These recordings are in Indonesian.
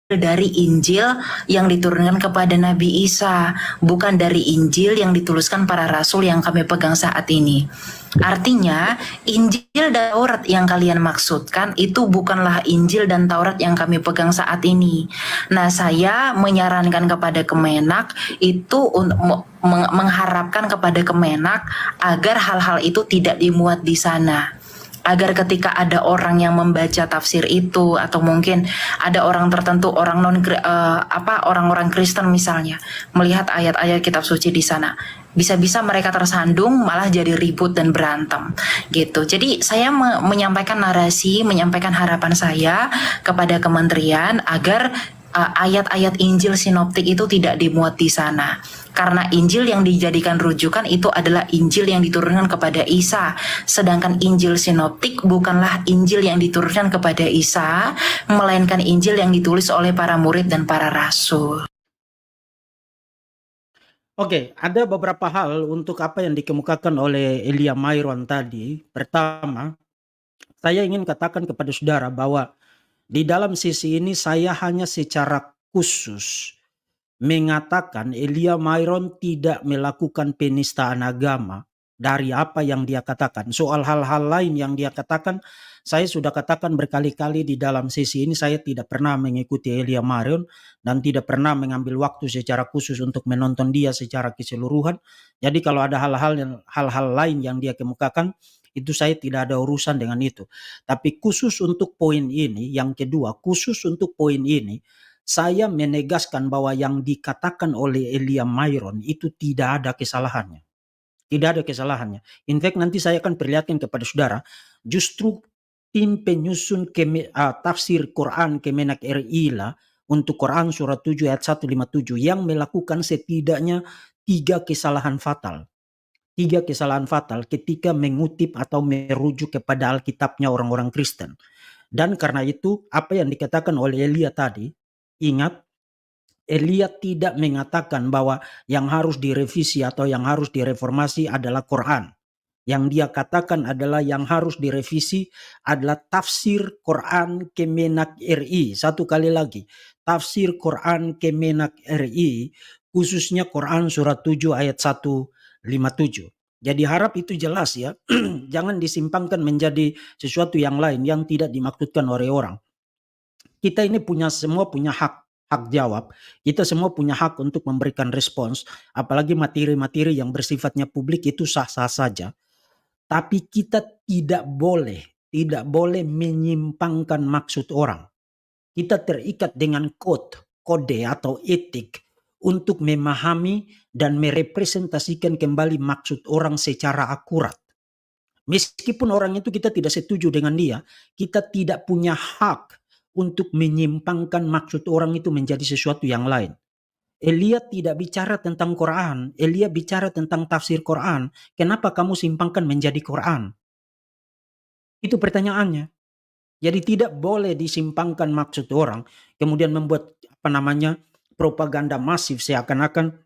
dari Injil yang diturunkan kepada Nabi Isa, bukan dari Injil yang dituliskan para rasul yang kami pegang saat ini. Artinya, Injil dan Taurat yang kalian maksudkan itu bukanlah Injil dan Taurat yang kami pegang saat ini. Nah, saya menyarankan kepada Kemenak itu untuk mengharapkan kepada Kemenak agar hal-hal itu tidak dimuat di sana, agar ketika ada orang yang membaca tafsir itu, atau mungkin ada orang tertentu, orang orang-orang Kristen misalnya melihat ayat-ayat kitab suci di sana, bisa-bisa mereka tersandung malah jadi ribut dan berantem gitu. Jadi saya menyampaikan narasi, menyampaikan harapan saya kepada kementerian agar ayat-ayat Injil sinoptik itu tidak dimuat di sana. Karena Injil yang dijadikan rujukan itu adalah Injil yang diturunkan kepada Isa. Sedangkan Injil sinoptik bukanlah Injil yang diturunkan kepada Isa, melainkan Injil yang ditulis oleh para murid dan para rasul. Oke, ada beberapa hal untuk apa yang dikemukakan oleh Elia Mayron tadi. Pertama, saya ingin katakan kepada saudara bahwa di dalam sisi ini saya hanya secara khusus mengatakan Elia Mayron tidak melakukan penistaan agama dari apa yang dia katakan. Soal hal-hal lain yang dia katakan, saya sudah katakan berkali-kali di dalam sisi ini saya tidak pernah mengikuti Elia Mayron dan tidak pernah mengambil waktu secara khusus untuk menonton dia secara keseluruhan. Jadi kalau ada hal-hal lain yang dia kemukakan, itu saya tidak ada urusan dengan itu. Tapi khusus untuk poin ini, yang kedua, khusus untuk poin ini, saya menegaskan bahwa yang dikatakan oleh Elia Mayron itu tidak ada kesalahannya. Tidak ada kesalahannya. In fact nanti saya akan perlihatkan kepada saudara, justru tim penyusun tafsir Quran Kemenak RI lah untuk Quran surat 7 ayat 157 yang melakukan setidaknya 3 kesalahan fatal. 3 kesalahan fatal ketika mengutip atau merujuk kepada Alkitabnya orang-orang Kristen. Dan karena itu apa yang dikatakan oleh Elia tadi, ingat, Elia tidak mengatakan bahwa yang harus direvisi atau yang harus direformasi adalah Quran. Yang dia katakan adalah yang harus direvisi adalah tafsir Quran Kemenak RI. Satu kali lagi, tafsir Quran Kemenak RI, khususnya Quran surat 7 ayat 157. Jadi harap itu jelas ya, jangan disimpangkan menjadi sesuatu yang lain yang tidak dimaksudkan oleh orang. Kita ini semua punya hak jawab. Kita semua punya hak untuk memberikan respons. Apalagi materi-materi yang bersifatnya publik itu sah-sah saja. Tapi kita tidak boleh menyimpangkan maksud orang. Kita terikat dengan kode atau etik untuk memahami dan merepresentasikan kembali maksud orang secara akurat. Meskipun orang itu kita tidak setuju dengan dia, kita tidak punya hak untuk menyimpangkan maksud orang itu menjadi sesuatu yang lain. Elia tidak bicara tentang Quran, Elia bicara tentang tafsir Quran. Kenapa kamu simpangkan menjadi Quran? Itu pertanyaannya. Jadi tidak boleh disimpangkan maksud orang, kemudian membuat propaganda masif seakan-akan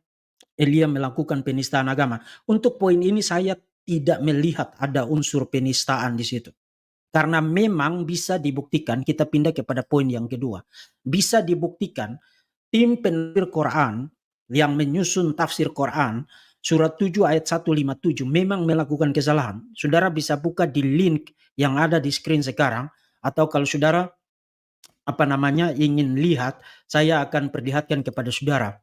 Elia melakukan penistaan agama. Untuk poin ini saya tidak melihat ada unsur penistaan di situ. Karena memang bisa dibuktikan, kita pindah kepada poin yang kedua. Bisa dibuktikan tim penafsir Quran yang menyusun tafsir Quran surat 7 ayat 157 memang melakukan kesalahan. Saudara bisa buka di link yang ada di screen sekarang, atau kalau saudara ingin lihat, saya akan perlihatkan kepada saudara.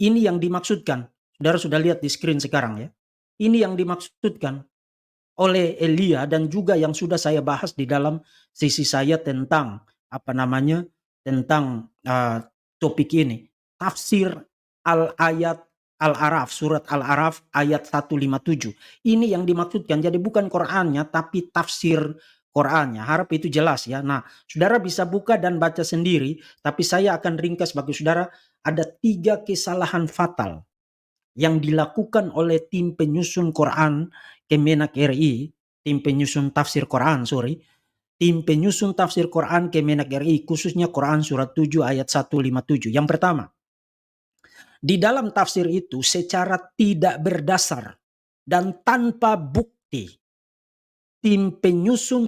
Ini yang dimaksudkan. Saudara sudah lihat di screen sekarang ya. Ini yang dimaksudkan oleh Elia dan juga yang sudah saya bahas di dalam sesi saya tentang topik ini. Tafsir Al-Araf, surat Al-Araf ayat 157. Ini yang dimaksudkan. Jadi bukan Qurannya tapi tafsir Qurannya. Harap itu jelas ya. Nah, saudara bisa buka dan baca sendiri, tapi saya akan ringkas bagi saudara. Ada 3 kesalahan fatal yang dilakukan oleh tim penyusun Quran Kemenak RI, tim penyusun tafsir Quran, tim penyusun tafsir Quran Kemenak RI, khususnya Quran surat 7 ayat 157. Yang pertama, di dalam tafsir itu secara tidak berdasar dan tanpa bukti, tim penyusun